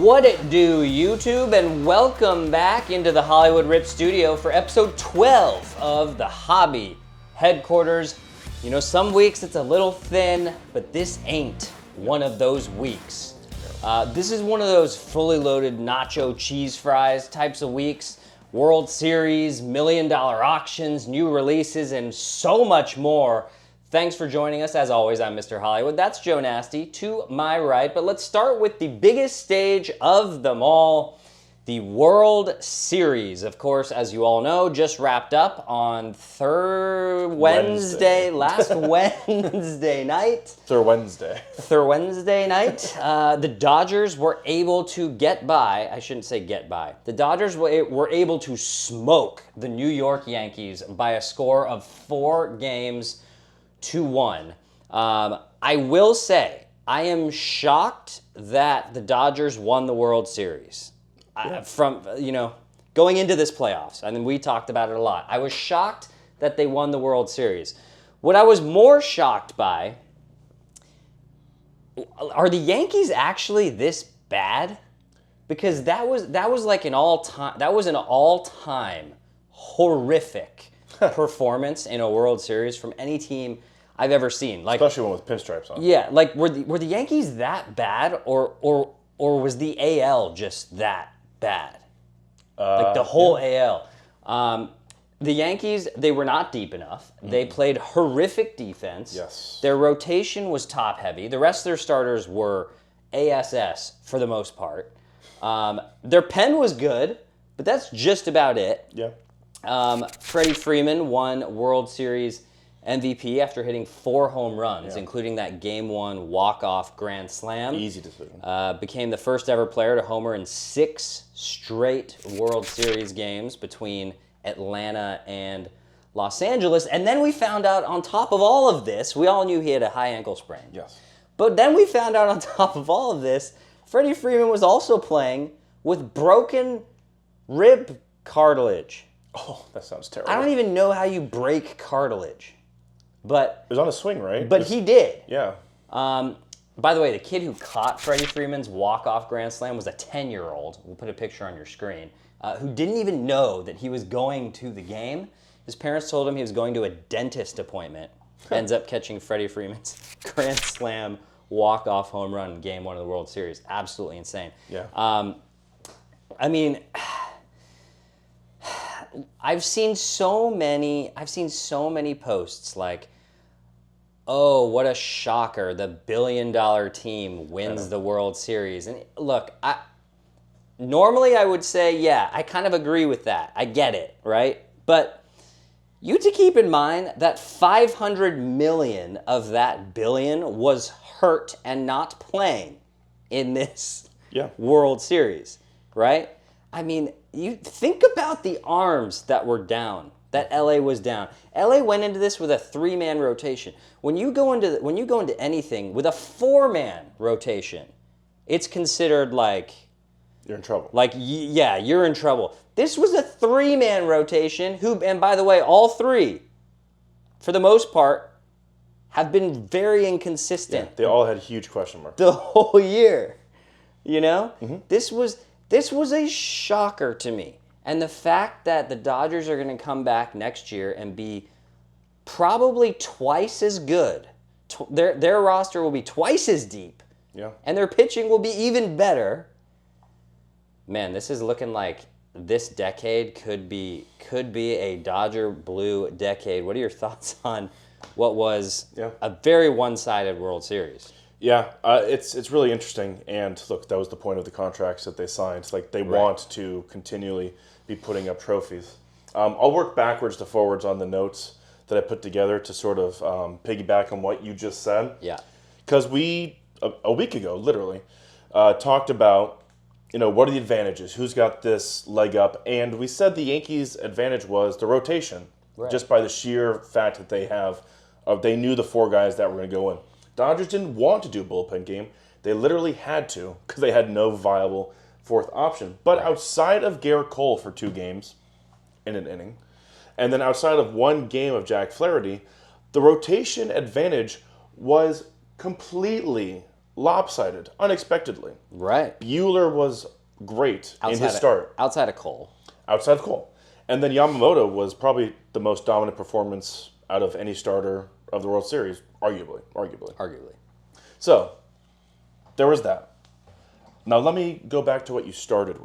What it do, YouTube, and welcome back into the Hollywood Rip studio for episode 12 of the Hobby Headquarters. You know, some weeks it's a little thin, but this ain't one of those weeks. This is one of those fully loaded nacho cheese fries types of weeks. World Series, $1 million auctions, new releases, and so much more. Thanks for joining us. As always, I'm Mr. Hollywood. That's Joe Nasty to my right. But let's start with the biggest stage of them all, the World Series. Of course, as you all know, just wrapped up on Wednesday night. Wednesday night. The Dodgers were able to get by. I shouldn't say get by. The Dodgers were able to smoke the New York Yankees by a score of 4-1. I will say, I am shocked that the Dodgers won the World Series. From going into this playoffs, and then we talked about it a lot. I was shocked that they won the World Series. What I was more shocked by, are the Yankees actually this bad? Because that was like an all-time horrific performance in a World Series from any team I've ever seen. Like, especially one with pinstripes on. Yeah, like were the Yankees that bad, or was the AL just that bad? Like the whole AL. The Yankees, they were not deep enough. They played horrific defense. Yes. Their rotation was top heavy. The rest of their starters were ASS for the most part. Their pen was good, but that's just about it. Yeah. Freddie Freeman won World Series MVP after hitting 4 home runs, including that Game 1 walk-off grand slam. Easy decision. Became the first ever player to homer in 6 straight World Series games between Atlanta and Los Angeles. And then we found out on top of all of this, we all knew he had a high ankle sprain. Yes. But then we found out on top of all of this, Freddie Freeman was also playing with broken rib cartilage. Oh, that sounds terrible. I don't even know how you break cartilage. But it was on a swing, right? But he did. Yeah. By the way, the kid who caught Freddie Freeman's walk-off grand slam was a 10-year-old. We'll put a picture on your screen. Who didn't even know that he was going to the game. His parents told him he was going to a dentist appointment. Ends up catching Freddie Freeman's grand slam walk-off home run in Game 1 of the World Series. Absolutely insane. Yeah. I mean, I've seen so many posts like, oh, what a shocker, the billion-dollar team wins the World Series. And look, normally I would say, yeah, I kind of agree with that. I get it, right? But you have to keep in mind that 500 million of that billion was hurt and not playing in this World Series, right? I mean, you think about the arms that were down, that LA was down. LA went into this with a 3-man rotation. When you go into anything with a 4-man rotation, it's considered like you're in trouble. Like, yeah, you're in trouble. This was a 3-man rotation and by the way, all 3, for the most part, have been very inconsistent. Yeah, they all had huge question marks. The whole year, you know? Mm-hmm. This was a shocker to me. And the fact that the Dodgers are going to come back next year and be probably twice as good. Their roster will be twice as deep. Yeah. And their pitching will be even better. Man, this is looking like this decade could be a Dodger blue decade. What are your thoughts on what was a very one-sided World Series? Yeah, it's really interesting. And look, that was the point of the contracts that they signed. It's like they want to continually be putting up trophies. I'll work backwards to forwards on the notes that I put together to sort of piggyback on what you just said. Yeah. Because we, a week ago, literally, talked about, what are the advantages? Who's got this leg up? And we said the Yankees' advantage was the rotation, just by the sheer fact that they knew the 4 guys that were going to go in. Dodgers didn't want to do a bullpen game. They literally had to because they had no viable 4th option. But outside of Garrett Cole for 2 games in an inning, and then outside of 1 game of Jack Flaherty, the rotation advantage was completely lopsided, unexpectedly. Right. Buehler was great in his start. Outside of Cole. Outside of Cole. And then Yamamoto was probably the most dominant performance out of any starter of the World Series, arguably. So, there was that. Now let me go back to what you started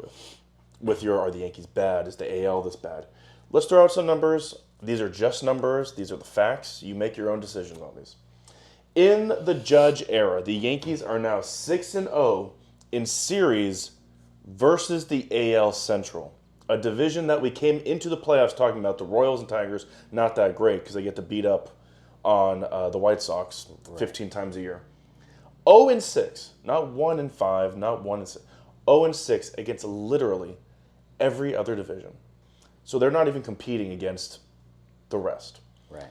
with your, are the Yankees bad? Is the AL this bad? Let's throw out some numbers. These are just numbers. These are the facts. You make your own decisions on these. In the Judge era, the Yankees are now 6-0 in series versus the AL Central, a division that we came into the playoffs talking about. The Royals and Tigers, not that great because they get to beat up on the White Sox 15 times a year. 0-6, not 1-5, not 1-6. 0-6 against literally every other division. So they're not even competing against the rest. Right.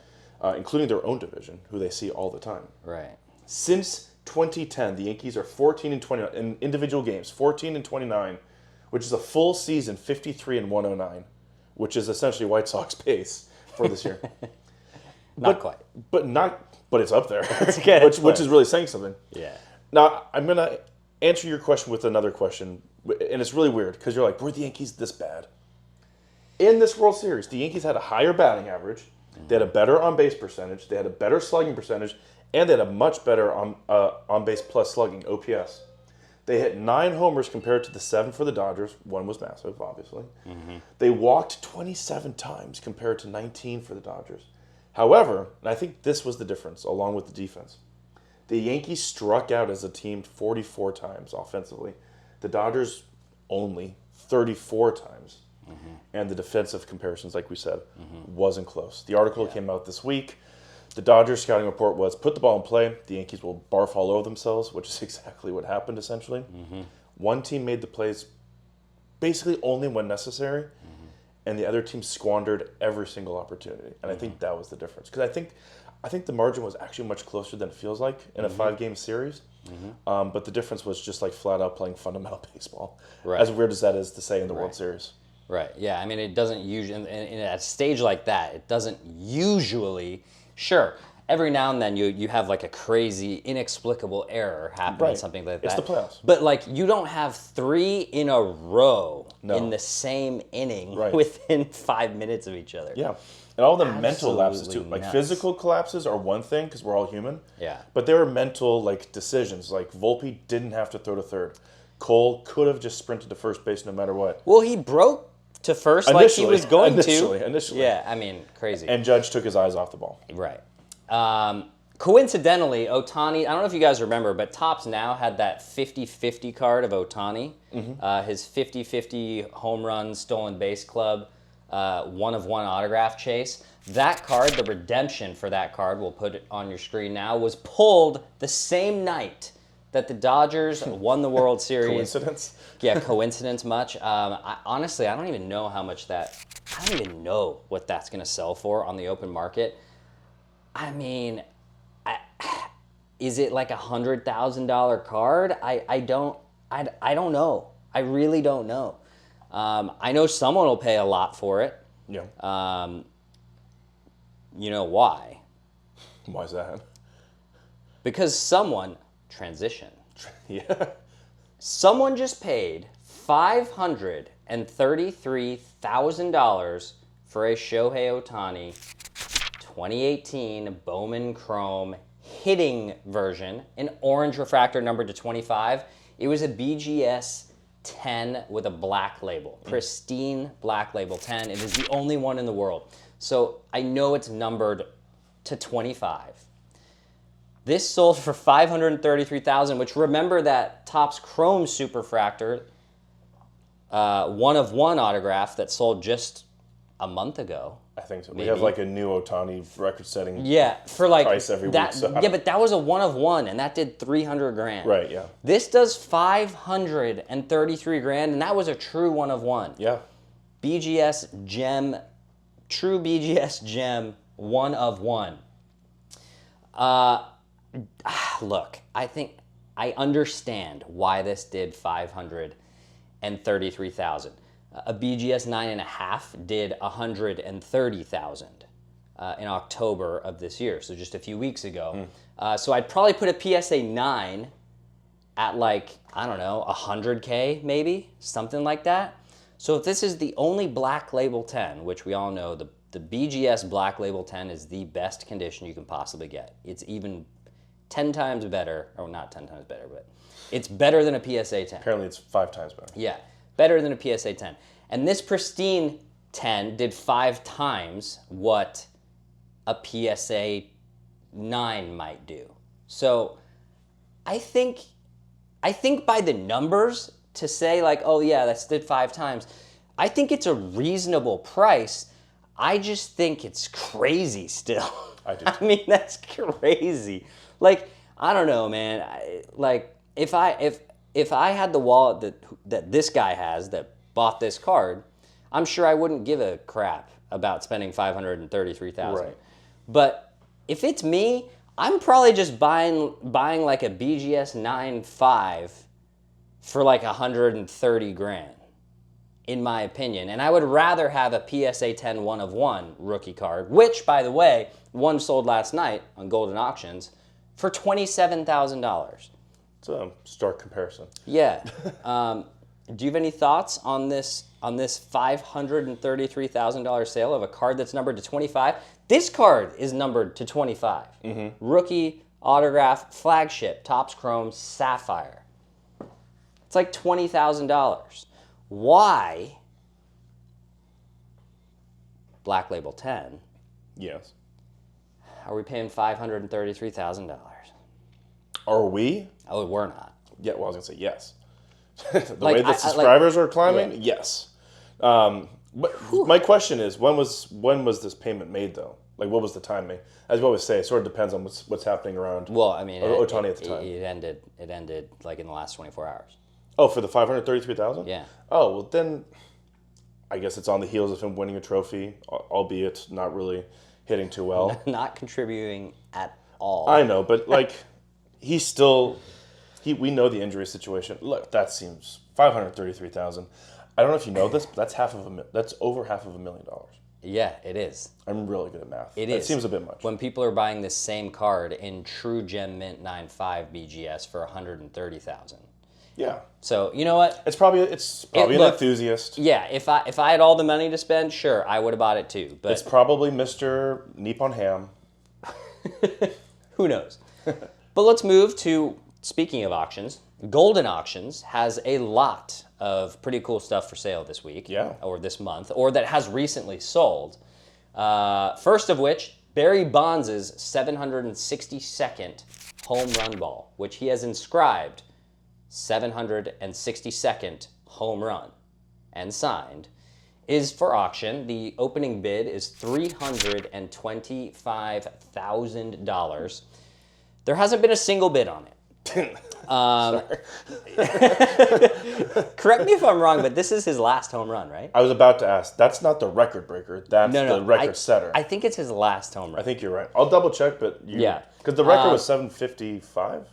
Including their own division, who they see all the time. Right. Since 2010, the Yankees are 14-29 in individual games, 14-29, which is a full season 53-109, which is essentially White Sox pace for this year. Not quite. But it's up there, which is really saying something. Yeah. Now, I'm going to answer your question with another question, and it's really weird because you're like, were the Yankees this bad? In this World Series, the Yankees had a higher batting average, they had a better on-base percentage, they had a better slugging percentage, and they had a much better on-base plus slugging, OPS. They hit 9 homers compared to the 7 for the Dodgers. One was massive, obviously. Mm-hmm. They walked 27 times compared to 19 for the Dodgers. However, and I think this was the difference, along with the defense, the Yankees struck out as a team 44 times offensively. The Dodgers only 34 times. Mm-hmm. And the defensive comparisons, like we said, wasn't close. The article came out this week. The Dodgers scouting report was, put the ball in play, the Yankees will barf all over themselves, which is exactly what happened, essentially. Mm-hmm. One team made the plays basically only when necessary, and the other team squandered every single opportunity. And I think that was the difference. Because I think the margin was actually much closer than it feels like in a 5-game series. But the difference was just like flat out playing fundamental baseball. Right. As weird as that is to say in the World Series. Right. Yeah. I mean, it doesn't usually, in a stage like that, it doesn't usually, sure, every now and then you have like a crazy, inexplicable error happen, something like that. It's the playoffs. But like you don't have 3 in a row in the same inning within 5 minutes of each other. Yeah. And all the mental lapses too. Like physical collapses are one thing because we're all human. Yeah. But there were mental like decisions. Like Volpe didn't have to throw to third. Cole could have just sprinted to first base no matter what. Well, he broke to first like he was going to. Initially. Yeah, I mean, crazy. And Judge took his eyes off the ball. Right. Coincidentally, Ohtani, I don't know if you guys remember, but Topps now had that 50-50 card of Ohtani. His 50-50 home run, stolen base club, 1-of-1 autograph chase. That card, the redemption for that card, we'll put it on your screen now, was pulled the same night that the Dodgers won the World Series. Coincidence? Yeah, coincidence much. Honestly, I don't even know how much I don't even know what that's going to sell for on the open market. I mean, is it like $100,000 card? I don't know. I really don't know. I know someone will pay a lot for it. Yeah. You know why? Why is that? Because someone, transition. Yeah. Someone just paid $533,000 for a Shohei Ohtani 2018 Bowman Chrome hitting version, an orange refractor numbered to 25. It was a BGS 10 with a black label, pristine black label 10. It is the only one in the world. So I know it's numbered to 25. This sold for $533,000, which remember that Topps Chrome Superfractor, 1-of-1 autograph that sold just a month ago. I think so. Maybe. We have like a new Ohtani record-setting for like price every week. So but that was a 1-of-1, and that did $300,000. Right. Yeah. This does $533,000, and that was a true 1-of-1. Yeah. BGS gem, true BGS gem, 1-of-1. Look, I think I understand why this did $533,000. A BGS 9.5 did $130,000 in October of this year, so just a few weeks ago. So I'd probably put a PSA 9 at like, I don't know, 100K maybe, something like that. So if this is the only Black Label 10, which we all know the BGS Black Label 10 is the best condition you can possibly get. It's even 10 times better, or not 10 times better, but it's better than a PSA 10. Apparently it's 5 times better. Yeah, better than a PSA 10. And this pristine 10 did 5 times what a PSA 9 might do. So I think by the numbers to say like, oh yeah, that's did 5 times, I think it's a reasonable price. I just think it's crazy still. I do. I mean, that's crazy. Like, I don't know, man. If I had the wallet that this guy has that bought this card, I'm sure I wouldn't give a crap about spending $533,000. Right. But if it's me, I'm probably just buying like a BGS 9.5 for like 130 grand, in my opinion. And I would rather have a PSA 10 1 of 1 rookie card, which, by the way, one sold last night on Golden Auctions for $27,000. It's a stark comparison. Yeah. Do you have any thoughts on this $533,000 sale of a card that's numbered to 25? This card is numbered to 25. Mm-hmm. Rookie, autograph, flagship, Topps Chrome, Sapphire. It's like $20,000. Why Black Label 10? Yes. Are we paying $533,000? Are we? Oh, we're not. Yeah, well, I was going to say yes. The Like, way that subscribers are climbing, yeah. yes. But my question is, when was this payment made, though? Like, what was the timing? As we always say, it sort of depends on what's happening around Well, I mean, Ohtani at the time. It ended like in the last 24 hours. Oh, for the $533,000? Yeah. Oh, well, then I guess it's on the heels of him winning a trophy, albeit not really hitting too well. Not contributing at all. I know, but like, we know the injury situation. Look, that seems $533,000. I don't know if you know this, but that's over half of $1 million. Yeah, it is. I'm really good at math. It That seems a bit much. When people are buying this same card in True Gem Mint 9.5 BGS for $130,000. Yeah. So you know what? It's probably an enthusiast. Yeah, if I had all the money to spend, sure, I would have bought it too. But It's probably Mr. Nippon Ham. who knows? But let's move to, speaking of auctions, Golden Auctions has a lot of pretty cool stuff for sale this week. Yeah. Or this month, or that has recently sold. First of which, Barry Bonds' 762nd home run ball, which he has inscribed 762nd home run and signed, is for auction. The opening bid is $325,000. There hasn't been a single bid on it. Correct me if I'm wrong, but this is his last home run, right? I was about to ask. That's not the record breaker. That's the record setter. I think it's his last home run. I think you're right. I'll double check, but Yeah. Because the record was 755?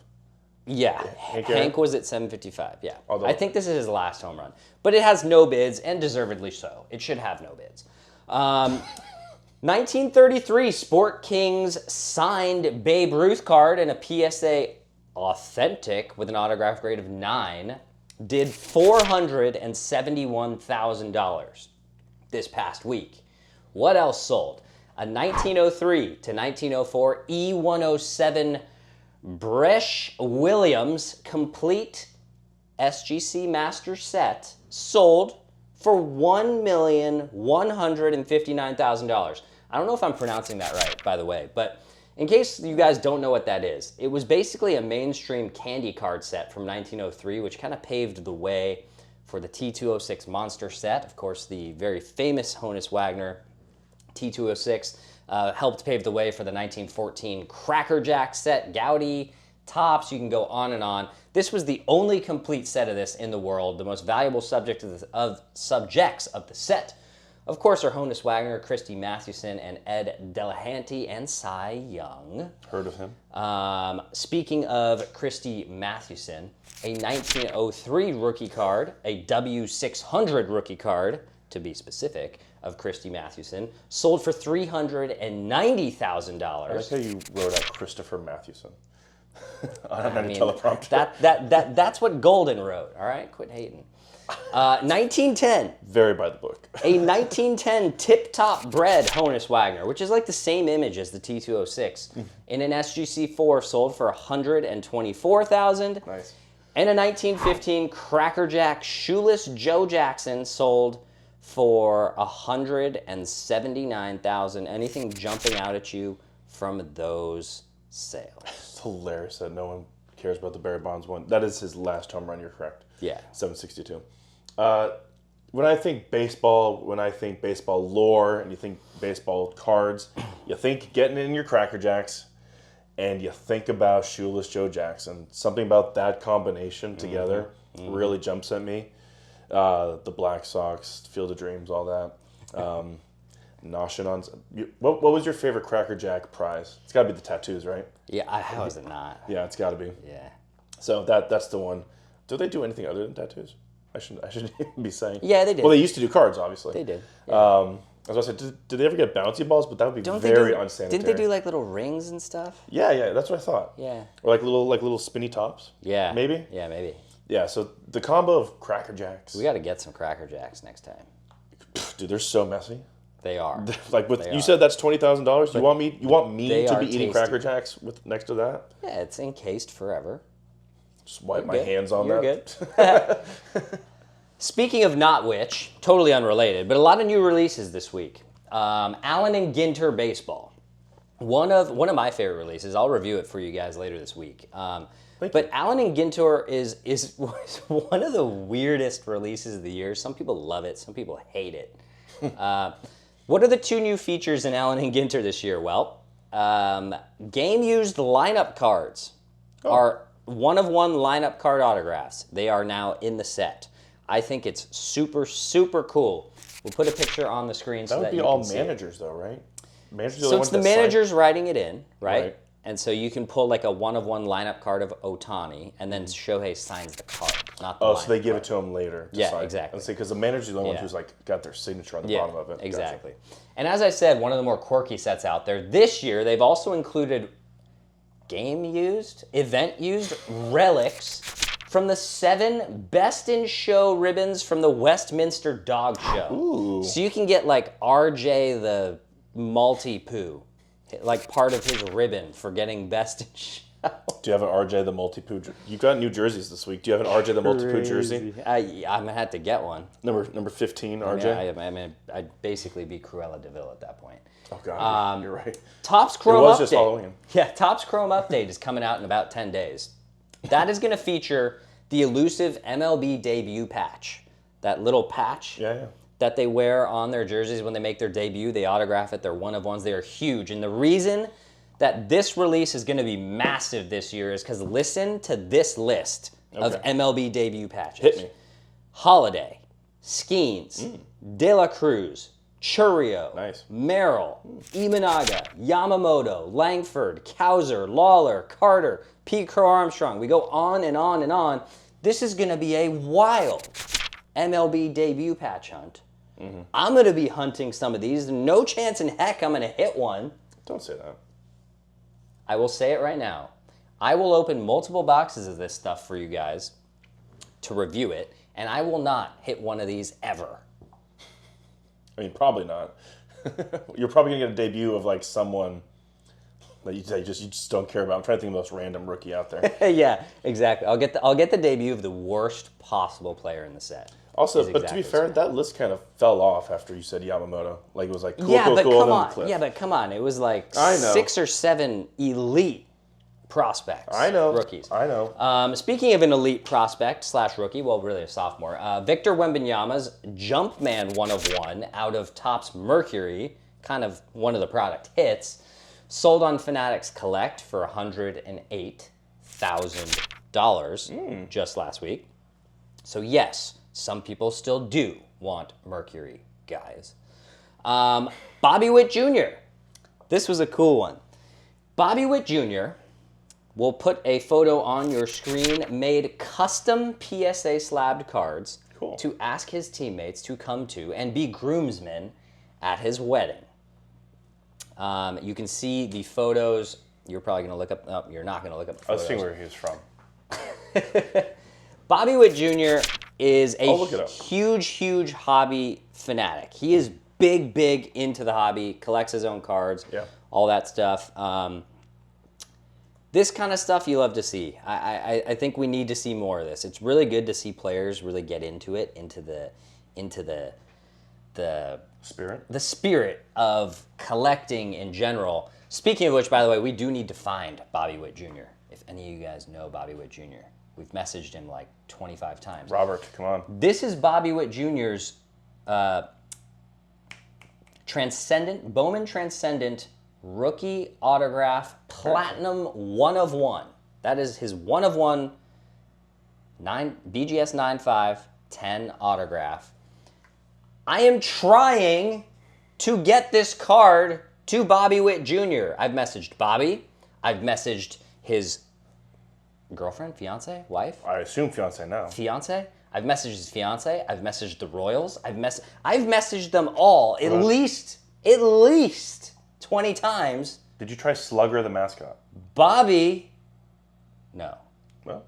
Yeah, Hank Hank was at 755, yeah. Although- I think this is his last home run. But it has no bids, and deservedly so. It should have no bids. 1933, Sport Kings signed Babe Ruth card and a PSA Authentic with an autograph grade of 9 did $471,000 this past week. What else sold? A 1903 to 1904 E107 Bresh Williams complete SGC Master set sold for $1,159,000. I don't know if I'm pronouncing that right, by the way, but in case you guys don't know what that is, it was basically a mainstream candy card set from 1903, which kind of paved the way for the T206 Monster set. Of course, the very famous Honus Wagner T206 helped pave the way for the 1914 Cracker Jack set, Gaudy, Topps, you can go on and on. This was the only complete set of this in the world. The most valuable subjects of the set, of course, are Honus Wagner, Christy Mathewson, and Ed Delahanty, and Cy Young. Heard of him. Speaking of Christy Mathewson, a 1903 rookie card, a W600 rookie card, to be specific, of Christy Mathewson, sold for $390,000. I like how you wrote out Christopher Mathewson. on a teleprompter. That's what Golden wrote. All right, quit hating. 1910. Very by the book. A 1910 tip-top bred Honus Wagner, which is like the same image as the T206, in an SGC4 sold for $124,000. Nice. And a 1915 Crackerjack Shoeless Joe Jackson sold for $179,000. Anything jumping out at you from those sales? It's hilarious that no one cares about the Barry Bonds one. That is his last home run. You're correct. Yeah. 762. When I think baseball lore, and you think baseball cards, you think getting in your Cracker Jacks, and you think about Shoeless Joe Jackson. Something about that combination together really jumps at me. The Black Sox, Field of Dreams, all that. Noshing on. What was your favorite Cracker Jack prize? It's got to be the tattoos, right? Yeah, how is it not? Yeah, it's got to be. Yeah. So that's the one. Do they do anything other than tattoos? I shouldn't even be saying. Yeah, they did. Well, they used to do cards, obviously. They did. Yeah. I was going to say, did they ever get bouncy balls? But that would be very unsanitary. Didn't they do like little rings and stuff? Yeah, that's what I thought. Yeah. Or like little spinny tops. Yeah. Maybe? Yeah, maybe. Yeah, so the combo of Cracker Jacks. We got to get some Cracker Jacks next time. Dude, they're so messy. They are. You said that's $20,000. You want me to be eating tasty. Cracker Jacks with next to that? Yeah, it's encased forever. Just wipe my hands on You're that. Good. Speaking of not which, totally unrelated, but a lot of new releases this week. Allen and Ginter baseball. One of my favorite releases. I'll review it for you guys later this week. But Allen and Ginter was one of the weirdest releases of the year. Some people love it. Some people hate it. What are the two new features in Allen and Ginter this year? Well, game-used lineup cards are one-of-one lineup card autographs. They are now in the set. I think it's super, super cool. We'll put a picture on the screen so that you can see. That would be all managers, though, right? So it's the managers writing it in, right? And so you can pull like a one-of-one lineup card of Ohtani, and then Shohei signs the card, not the lineup so they give it to him later. Yeah, exactly. Because the manager's the only one who's like got their signature on the bottom of it. Exactly. And as I said, one of the more quirky sets out there this year, they've also included game-used, event-used relics from the 7 Best in Show ribbons from the Westminster Dog Show. Ooh. So you can get like RJ the multi-poo, like part of his ribbon for getting Best in Show. Do you have an RJ the multi-poo? You got new jerseys this week. Do you have an RJ the multi-poo jersey? I'm gonna have to get one. Number 15, RJ. I mean, I'd basically be Cruella DeVille at that point. Oh God, you're right. Topps Chrome It was Update. just Halloween. Yeah, Topps Chrome Update is coming out in about 10 days. That is going to feature the elusive MLB debut patch. That little patch that they wear on their jerseys when they make their debut. They autograph it. They're one-of-ones. They are huge. And the reason that this release is going to be massive this year is because listen to this list of MLB debut patches. Hit me. Holiday, Skeens, De La Cruz, Churio, Merrill, Imanaga, Yamamoto, Langford, Cowser, Lawler, Carter, Pete Crow Armstrong. We go on and on and on. This is going to be a wild MLB debut patch hunt. I'm going to be hunting some of these. No chance in heck I'm going to hit one. Don't say that. I will say it right now. I will open multiple boxes of this stuff for you guys to review it, and I will not hit one of these ever. I mean, probably not. You're probably gonna get a debut of like someone that you just don't care about. I'm trying to think of the most random rookie out there. Yeah, exactly. I'll get the debut of the worst possible player in the set. Also, but to be fair, that list kind of fell off after you said Yamamoto. Like it was like cool, yeah, cool, but cool, come then on. the cliff. Yeah, but come on. It was like 6 or 7 elite prospects. I know. Rookies. I know. Speaking of an elite prospect / rookie, well, really a sophomore, Victor Wembanyama's Jumpman 1/1 out of Topps Mercury, kind of one of the product hits, sold on Fanatics Collect for $108,000 just last week. So yes, some people still do want Mercury, guys. Bobby Witt Jr. This was a cool one. Bobby Witt Jr. will put a photo on your screen, made custom PSA slabbed cards to ask his teammates to come to and be groomsmen at his wedding. You can see the photos You're probably going to look up. Oh, you're not going to look up the I was photos. seeing where he was from. Bobby Witt Jr. is a look it up. huge hobby fanatic. He is big into the hobby, collects his own cards, all that stuff. This kind of stuff you love to see. I think we need to see more of this. It's really good to see players really get into it, into the spirit of collecting in general. Speaking of which, by the way, we do need to find Bobby Witt Jr. If any of you guys know Bobby Witt Jr., we've messaged him like 25 times. Robert, come on. This is Bobby Witt Jr.'s Bowman Transcendent rookie autograph platinum 1 of 1. That is his 1 of 1 BGS 9/5/10 autograph. I am trying to get this card to Bobby Witt Jr. I've messaged Bobby. I've messaged his girlfriend, fiance, wife. I assume fiance now. Fiance. I've messaged his fiance. I've messaged the Royals. I've messaged them all at least 20 times. Did you try Slugger the mascot? Bobby. No. Well.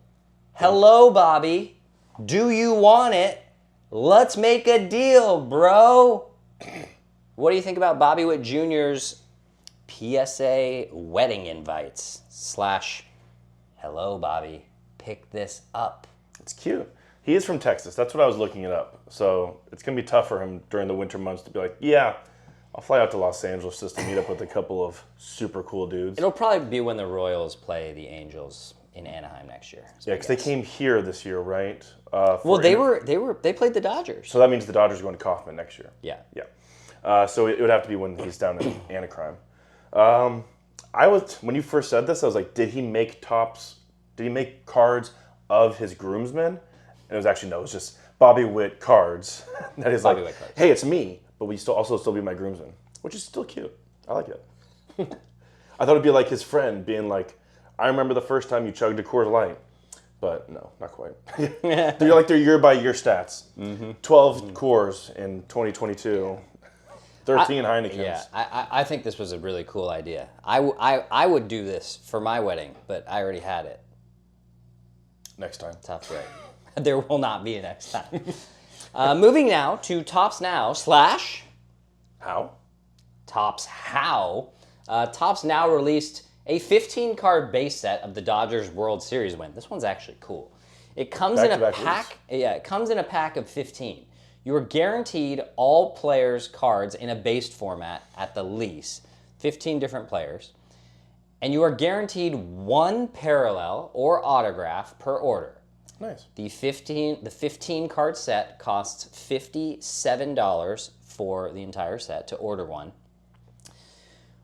Hello, Bobby. Do you want it? Let's make a deal, bro. What do you think about Bobby Witt Jr.'s PSA wedding invites / hello, Bobby, pick this up? It's cute. He is from Texas. That's what I was looking it up. So it's going to be tough for him during the winter months to be like, yeah, I'll fly out to Los angeles just to meet up with a couple of super cool dudes. It'll probably be when the Royals play the Angels in Anaheim next year. Yeah, because they came here this year, right? Well, they played the Dodgers. So that means the Dodgers are going to Kauffman next year. Yeah. Yeah. So it would have to be when he's down in Anaheim. When you first said this, I was like, did he make cards of his groomsmen? And it was actually, no, it was just Bobby Witt cards. That is Bobby like, Witt cards. hey, it's me, but we also be my groomsmen, which is still cute. I like it. I thought it'd be like his friend being like, I remember the first time you chugged a Coors Light. But no, not quite. They're like their year-by-year stats. 12 Coors in 2022. 13 Heinekens. Yeah, I think this was a really cool idea. I would do this for my wedding, but I already had it. Next time. Tough break. There will not be a next time. Moving now to Topps Now / How? Topps How. Topps Now released a 15-card base set of the Dodgers World Series win. This one's actually cool. It comes in a pack. Yeah, it comes in a pack of 15. You are guaranteed all players' cards in a based format at the least, 15 different players, and you are guaranteed 1 parallel or autograph per order. Nice. The 15 card set costs $57 for the entire set to order one.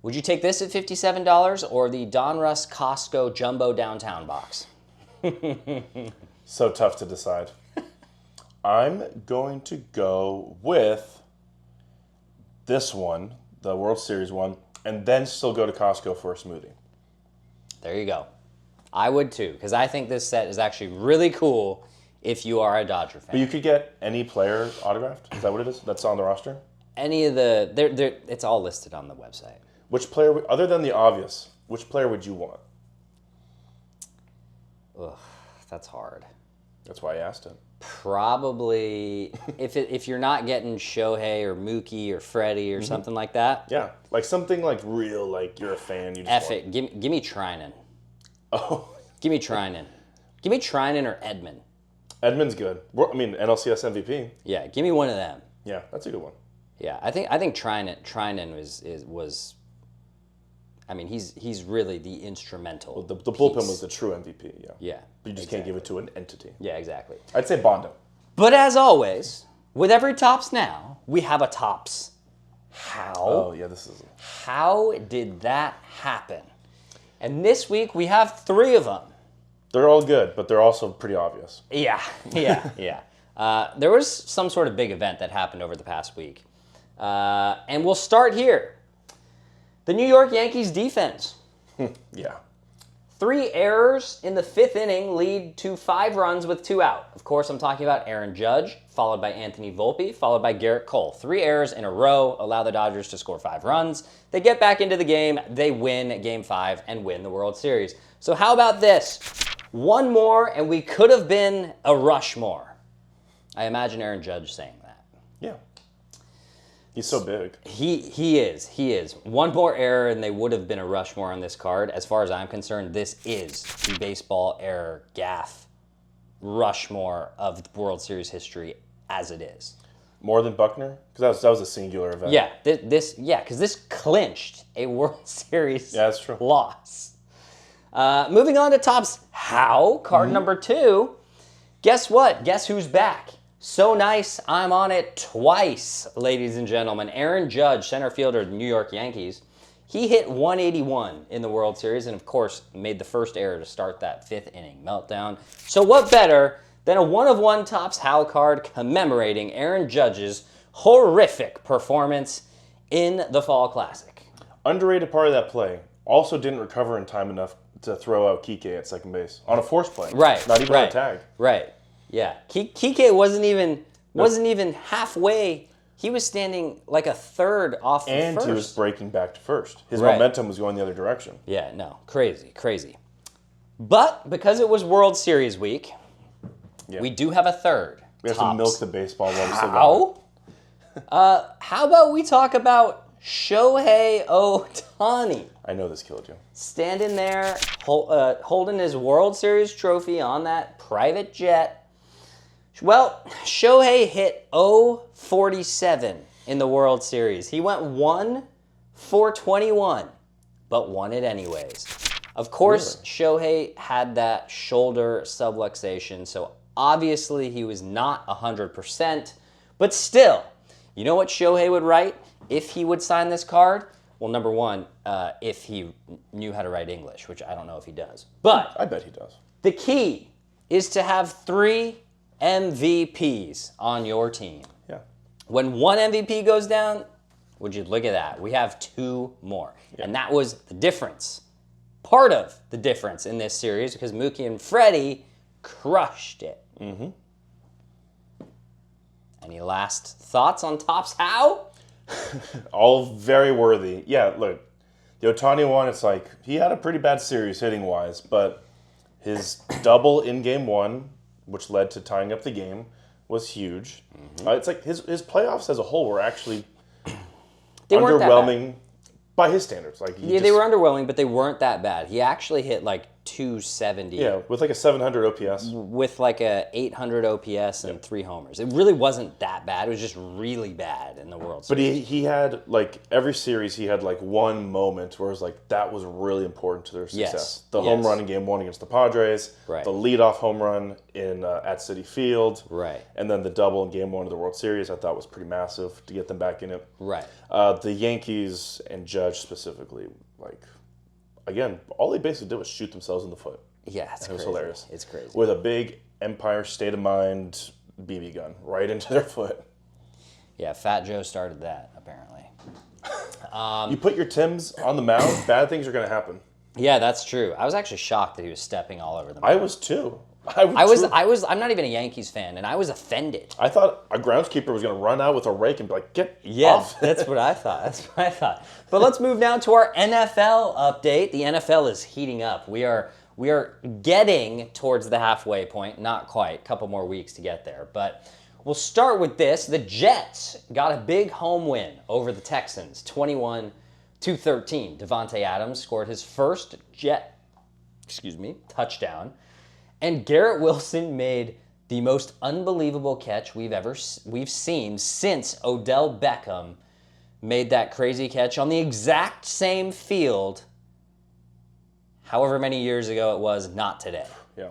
Would you take this at $57 or the Donruss Costco Jumbo Downtown box? So tough to decide. I'm going to go with this one, the World Series one, and then still go to Costco for a smoothie. There you go. I would too, because I think this set is actually really cool if you are a Dodger fan. But you could get any player autographed? Is that what it is? That's on the roster? Any of it's all listed on the website. Which player, other than the obvious, which player would you want? Ugh, that's hard. That's why I asked it. Probably, if you're not getting Shohei or Mookie or Freddie or something like that. Yeah, like something like real, like you're a fan. You just F it. Give me Trinan. Oh. Give me Trinan. Give me Trinan or Edman. Edman's good. I mean, NLCS MVP. Yeah, give me one of them. Yeah, that's a good one. Yeah, I think Trinan was. I mean, he's really the instrumental. Well, the bullpen was the true MVP. Yeah. Yeah. But you just can't give it to an entity. Yeah, exactly. I'd say Bondo. But as always, with every Topps Now, we have a Topps How. Oh yeah, this is. How did that happen? And this week we have 3 of them. They're all good, but they're also pretty obvious. Yeah. There was some sort of big event that happened over the past week. And we'll start here. The New York Yankees defense. Yeah. 3 errors in the 5th inning lead to 5 runs with 2 out. Of course, I'm talking about Aaron Judge, followed by Anthony Volpe, followed by Garrett Cole. 3 errors in a row allow the Dodgers to score 5 runs. They get back into the game, they win Game 5 and win the World Series. So how about this? One more and we could have been a Rushmore. I imagine Aaron Judge saying that. Yeah. He's so big. He is. One more error and they would have been a Rushmore on this card. As far as I'm concerned, this is the baseball error gaffe Rushmore of the World Series history as it is. More than Buckner? Because that was a singular event. Yeah, because this clinched a World Series that's true. loss. Moving on to Topps How, card number 2. Guess what? Guess who's back? So nice, I'm on it twice, ladies and gentlemen. Aaron Judge, center fielder of the New York Yankees. He hit 181 in the World Series and, of course, made the first error to start that 5th inning meltdown. So what better than a 1-of-1 Topps How card commemorating Aaron Judge's horrific performance in the Fall Classic. Underrated part of that play. Also didn't recover in time enough to throw out Kike at second base on a force play. Right. Not even on a tag. Right. Yeah. Kike wasn't even halfway. He was standing like a third off the And first. he was breaking back to first. His Right. momentum was going the other direction. Yeah, no. Crazy. But because it was World Series week, we do have a third. We have to Topps milk the baseball while we still got it. How about we talk about Shohei Ohtani? I know this killed you. Standing there, holding his World Series trophy on that private jet. Well, Shohei hit 0-47 in the World Series. He went 1-for-21, but won it anyways. Of course, Shohei had that shoulder subluxation, so obviously he was not 100%. But still, you know what Shohei would write if he would sign this card? Well, number one, if he knew how to write English, which I don't know if he does. But I bet he does. the key is to have 3 MVPs on your team. Yeah. When one MVP goes down, would you look at that? We have 2 more. Yeah. And that was the difference. Part of the difference in this series because Mookie and Freddie crushed it. Mm-hmm. Any last thoughts on Topps How? All very worthy. Yeah, look, the Ohtani one, it's like he had a pretty bad series hitting-wise, but his double in Game 1, which led to tying up the game, was huge. Mm-hmm. It's like his playoffs as a whole were actually underwhelming by his standards. Like they were underwhelming, but they weren't that bad. He actually hit like 270. Yeah, with like a 700 OPS. With like a 800 OPS and 3 homers. It really wasn't that bad. It was just really bad in the World Series. But he had, like, every series he had, like, one moment where it was like, that was really important to their success. Yes. The home run in Game 1 against the Padres. Right. The leadoff home run in at Citi Field. Right. And then the double in Game 1 of the World Series I thought was pretty massive to get them back in it. Right. The Yankees and Judge specifically, like, again, all they basically did was shoot themselves in the foot. Yeah, it's crazy. It was hilarious. It's crazy. With a big Empire State of Mind BB gun right into their foot. Yeah, Fat Joe started that, apparently. You put your Tims on the mound, bad things are going to happen. Yeah, that's true. I was actually shocked that he was stepping all over the I mound. was too. I'm not even a Yankees fan, and I was offended. I thought a groundskeeper was going to run out with a rake and be like, get off. That's what I thought. But let's move now to our NFL update. The NFL is heating up. We are getting towards the halfway point. Not quite. A couple more weeks to get there. But we'll start with this. The Jets got a big home win over the Texans, 21-13. Devontae Adams scored his first touchdown. And Garrett Wilson made the most unbelievable catch we've seen since Odell Beckham made that crazy catch on the exact same field, however many years ago it was, not today. Yeah.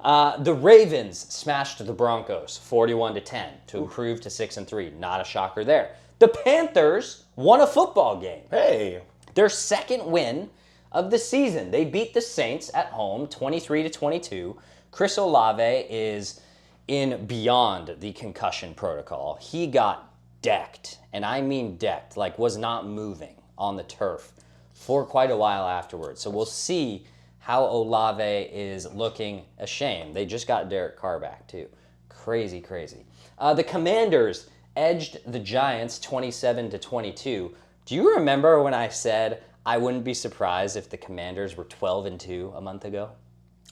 The Ravens smashed the Broncos 41-10 to improve to 6-3. Not a shocker there. The Panthers won a football game. Hey. Their second win of the season. They beat the Saints at home 23-22. Chris Olave is in beyond the concussion protocol. He got decked, and I mean decked, like was not moving on the turf for quite a while afterwards. So we'll see how Olave is looking. A shame. They just got Derek Carr back, too. Crazy, crazy. The Commanders edged the Giants 27-22. Do you remember when I said I wouldn't be surprised if the Commanders were 12-2 a month ago?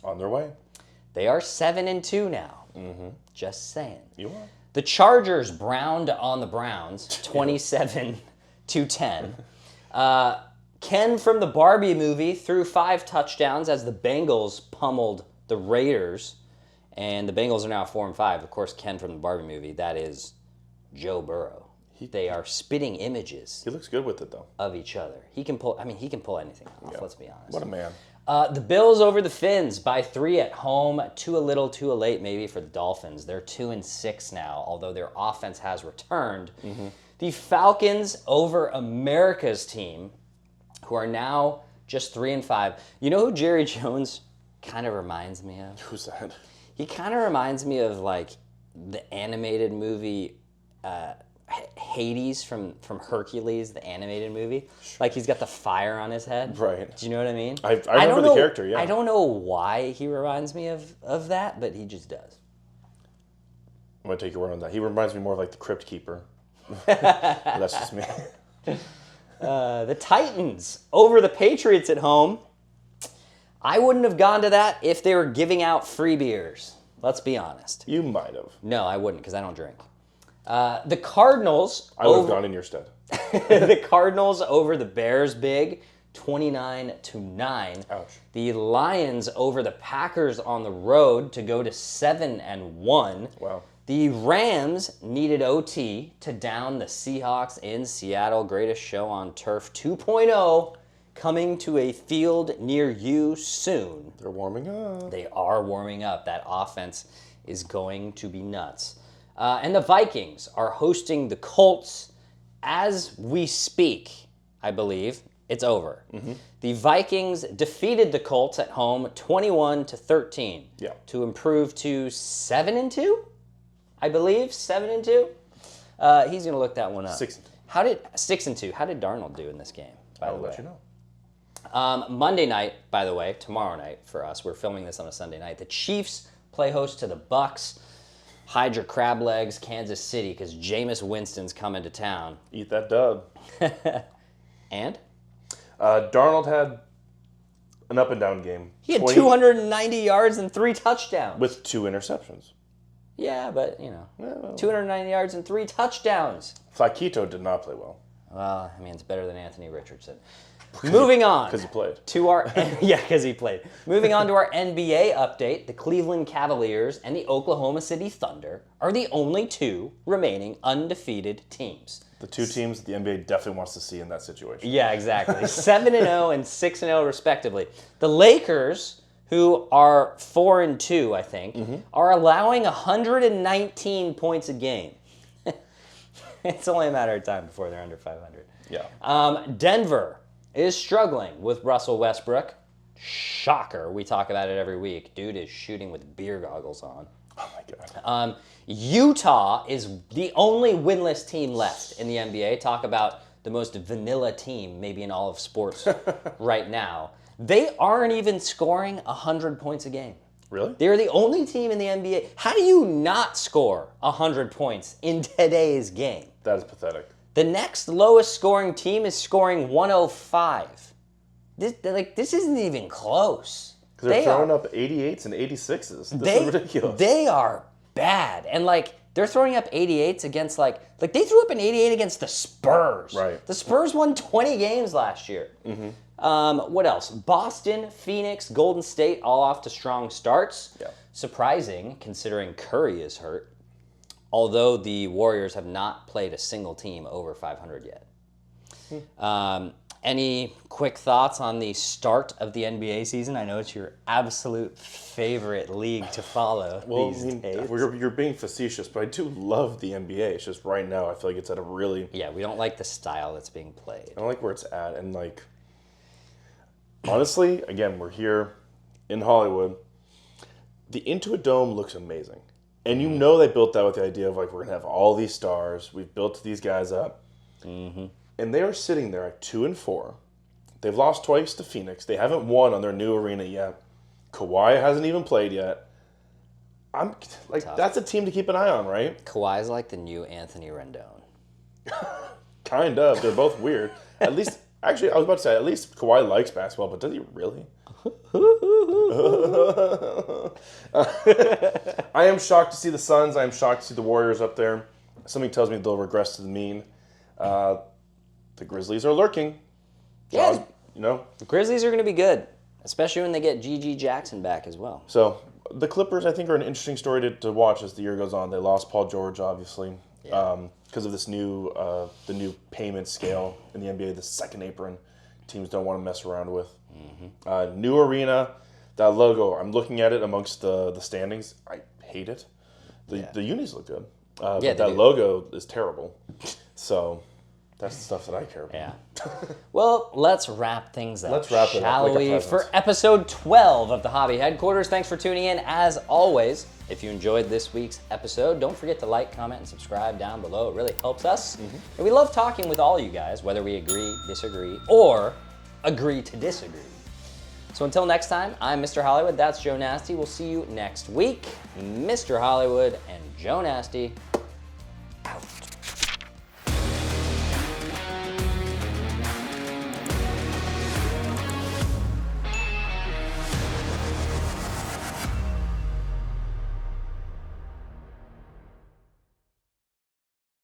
On their way. They are 7-2 now. Just saying. You are. The Chargers browned on the Browns 27-10. Ken from the Barbie movie threw 5 touchdowns as the Bengals pummeled the Raiders. And the Bengals are now 4-5. Of course, Ken from the Barbie movie, that is Joe Burrow. They are spitting images. He looks good with it, though. Of each other. He can pull anything off, let's be honest. What a man. The Bills over the Finns by 3 at home. Too late maybe for the Dolphins. They're 2-6 now, although their offense has returned. The Falcons over America's team, who are now just 3-5. You know who Jerry Jones kind of reminds me of? Who's that? He kind of reminds me of like the animated movie Hades from Hercules, the animated movie. Like he's got the fire on his head. Right. Do you know what I mean? I remember the character, yeah. I don't know why he reminds me of that, but he just does. I'm going to take your word on that. He reminds me more of like the Crypt Keeper. That's just me. The Titans over the Patriots at home. I wouldn't have gone to that if they were giving out free beers. Let's be honest. You might have. No, I wouldn't because I don't drink. The Cardinals. I would have gone in your stead. The Cardinals over the Bears big, 29-9. Ouch. The Lions over the Packers on the road to go to 7-1. Wow. The Rams needed OT to down the Seahawks in Seattle. Greatest show on turf 2.0 coming to a field near you soon. They're warming up. They are warming up. That offense is going to be nuts. And the Vikings are hosting the Colts as we speak, I believe. It's over. The Vikings defeated the Colts at home 21-13 to improve to 7-2, I believe. 7-2. He's going to look that one up. 6-2. 6-2. How did Darnold do in this game, by the way? I'll let you know. Monday night, by the way, tomorrow night for us. We're filming this on a Sunday night. The Chiefs play host to the Bucks. Hide your crab legs, Kansas City, because Jameis Winston's coming to town. Eat that dub. And? Darnold had an up and down game. He had 290 yards and 3 touchdowns. With 2 interceptions. Yeah, but, 290 yards and 3 touchdowns. Flaquito did not play well. Well, I mean, it's better than Anthony Richardson. Moving on. Because he played. Because he played. Moving on to our NBA update, the Cleveland Cavaliers and the Oklahoma City Thunder are the only 2 remaining undefeated teams. The 2 teams the NBA definitely wants to see in that situation. Yeah, exactly. 7-0 and 6-0 respectively. The Lakers, who are 4-2, I think, are allowing 119 points a game. It's only a matter of time before they're under 500. Yeah. Denver is struggling with Russell Westbrook. Shocker. We talk about it every week. Dude is shooting with beer goggles on. Oh, my God. Utah is the only winless team left in the NBA. Talk about the most vanilla team maybe in all of sports right now. They aren't even scoring 100 points a game. Really? They're the only team in the NBA. How do you not score 100 points in today's game? That is pathetic. The next lowest scoring team is scoring 105. This isn't even close. Because they're throwing up 88s and 86s. This is ridiculous. They are bad. And, they're throwing up 88s against, they threw up an 88 against the Spurs. Right. The Spurs won 20 games last year. What else? Boston, Phoenix, Golden State, all off to strong starts. Yeah. Surprising, considering Curry is hurt. Although the Warriors have not played a single team over 500 yet. Any quick thoughts on the start of the NBA season? I know it's your absolute favorite league to follow these days. You're being facetious, but I do love the NBA. It's just right now I feel like it's at a really... Yeah, we don't like the style that's being played. I don't like where it's at. And, honestly, again, we're here in Hollywood. The Intuit Dome looks amazing. And you know they built that with the idea of, we're going to have all these stars. We've built these guys up. And they are sitting there at 2-4 They've lost twice to Phoenix. They haven't won on their new arena yet. Kawhi hasn't even played yet. I'm like, Tough. that's a team to keep an eye on, right? Kawhi's like the new Anthony Rendon. Kind of. They're both weird. At least, actually, I was about to say, at least Kawhi likes basketball, but does he really? I am shocked to see the Suns. I am shocked to see the Warriors up there. Something tells me they'll regress to the mean. The Grizzlies are lurking. Yeah. You know? The Grizzlies are going to be good, especially when they get G.G. Jackson back as well. So the Clippers, I think, are an interesting story to watch as the year goes on. They lost Paul George, obviously, because of this new the new payment scale in the NBA, the second apron. Teams don't want to mess around with. Mm-hmm. New arena, that logo. I'm looking at it amongst the standings. I hate it. The unis look good, but that logo is terrible. So that's the stuff that I care about. Yeah. Well, let's wrap things up. Let's wrap it up shall like a we? present. For episode 12 of the Hobby Headquarters. Thanks for tuning in. As always, if you enjoyed this week's episode, don't forget to like, comment, and subscribe down below. It really helps us. Mm-hmm. And we love talking with all you guys, whether we agree, disagree, or agree to disagree. So until next time, I'm Mr. Hollywood. That's Joe Nasty. We'll see you next week. Mr. Hollywood and Joe Nasty